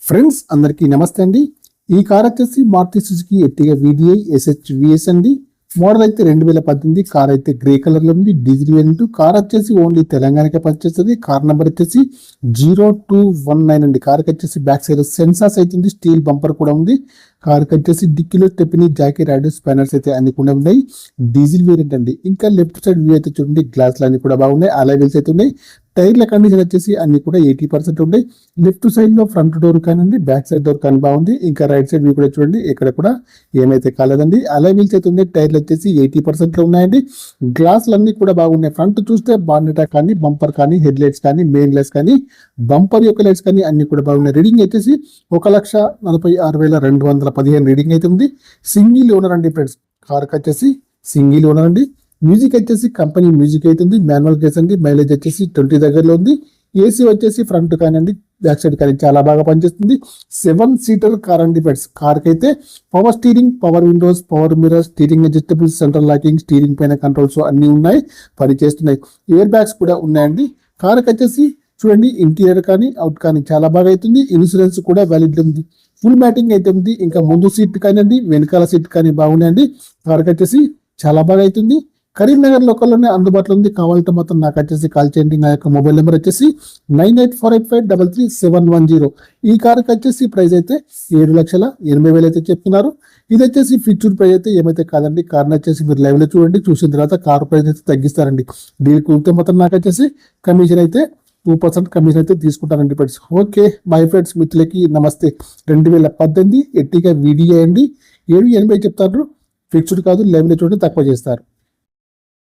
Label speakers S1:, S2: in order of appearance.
S1: Friends అందరికీ నమస్తే అండి. ఈ కార్ వచ్చేసి Maruti Suzuki Ertiga VDI SHVS అండి. మోడల్ అయితే 2018. కార్ అయితే గ్రే కలర్ లో ఉంది. Diesel variant. కార్ వచ్చేసి ఓన్లీ తెలంగాణకే పనిచేస్తుంది. కార్ నెంబర్ వచ్చేసి 0219 అండి. కార్ వచ్చేసి బ్యాక్ సైడ్ సెన్సార్స్ అయితే ఉంది. స్టీల్ బంపర్ కూడా ఉంది. కార్ వచ్చేసి డిక్కీలో స్టెప్ని జాకీ రాడ్ స్పానర్స్ అయితే అన్ని కూడా ఉన్నాయి. డీజిల్ వేరియంట్ అండి. ఇంకా లెఫ్ట్ సైడ్ వ్యూ అయితే చూడండి, గ్లాసులు అన్ని కూడా బాగున్నాయి. అలా వీల్స్ అయితే ఉన్నాయి. టైర్ల కండిషన్ వచ్చేసి అన్ని కూడా 80% ఉన్నాయి. లెఫ్ట్ సైడ్ లో ఫ్రంట్ డోర్ కానివ్వండి, బ్యాక్ సైడ్ డోర్ కానీ బాగుంది. ఇంకా రైట్ సైడ్ వ్యూ కూడా చూడండి, ఇక్కడ కూడా ఏమైతే కాలేదండి. అలా వీల్స్ అయితే ఉన్నాయి. టైర్లు వచ్చేసి 80% లో ఉన్నాయండి. గ్లాసులు అన్ని కూడా బాగున్నాయి. ఫ్రంట్ చూస్తే బాన్నెటా కానీ, బంపర్ కానీ, హెడ్ లైట్స్ కానీ, మెయిన్ లైట్స్ కానీ, బంపర్ యొక్క లైట్స్ కానీ అన్ని కూడా బాగున్నాయి. రీడింగ్ వచ్చేసి 1,46,215 రీడింగ్ అయితే ఉంది. సింగిల్ ఓనర్ అండి ఫ్రెండ్స్. కార్ వచ్చేసి సింగిల్ ఓనర్ అండి. మ్యూజిక్ వచ్చేసి కంపెనీ మ్యూజిక్ అవుతుంది. మాన్యువల్ కేస్ అండి. మైలేజ్ వచ్చేసి 20 దగ్గరలో ఉంది. ఏసీ వచ్చేసి ఫ్రంట్ కానివ్వండి, బ్యాక్ సైడ్ కానీ చాలా బాగా పనిచేస్తుంది. 7 సీటర్ కార్ అండి ఫ్రెండ్స్. కార్ కి అయితే power steering, power Windows, power mirror, steering adjustable, central locking, steering పైన కంట్రోల్స్ అన్ని ఉన్నాయి, పనిచేస్తున్నాయి. ఎయిర్ బ్యాగ్స్ కూడా ఉన్నాయండి. కార్ వచ్చేసి చూడండి, ఇంటీరియర్ కానీ అవుట్ కానీ చాలా బాగా అవుతుంది. ఇన్సూరెన్స్ కూడా వ్యాలిడ్ ఉంది. ఫుల్ మ్యాటింగ్ అయితే ఉంది. ఇంకా ముందు సీట్ కానివ్వండి, వెనకాల సీట్ కానీ బాగున్నాయండి. కార్ వచ్చేసి చాలా బాగా అవుతుంది. కరీంనగర్ లోకల్లోనే అందుబాటులో ఉంది. కావాలంటే మాత్రం నాకు వచ్చేసి కాల్ చేయండి. నా యొక్క మొబైల్ నెంబర్ వచ్చేసి 9848533710. ఈ కారుకి వచ్చేసి ప్రైస్ అయితే 7,80,000 అయితే చెప్తున్నారు. ఇది వచ్చేసి ఫిక్స్డ్ ప్రైస్ అయితే ఏమైతే కాదండి. కార్ని వచ్చేసి మీరు లైవ్ లో చూడండి, చూసిన తర్వాత కారు ప్రైస్ అయితే తగ్గిస్తారండి. డీల్ కూడితే మాత్రం నాకు వచ్చేసి కమిషన్ అయితే 2% కమిషన్ అయితే తీసుకుంటానండి ఫ్రెండ్స్. Okay bye friends. మిత్రులకి నమస్తే. 2018 ఎర్టిగా VDI అండి. 7,80 చెప్తారు. ఫిక్స్డ్ కాదు, లైవ్ లో చూడండి, తక్కువ చేస్తారు.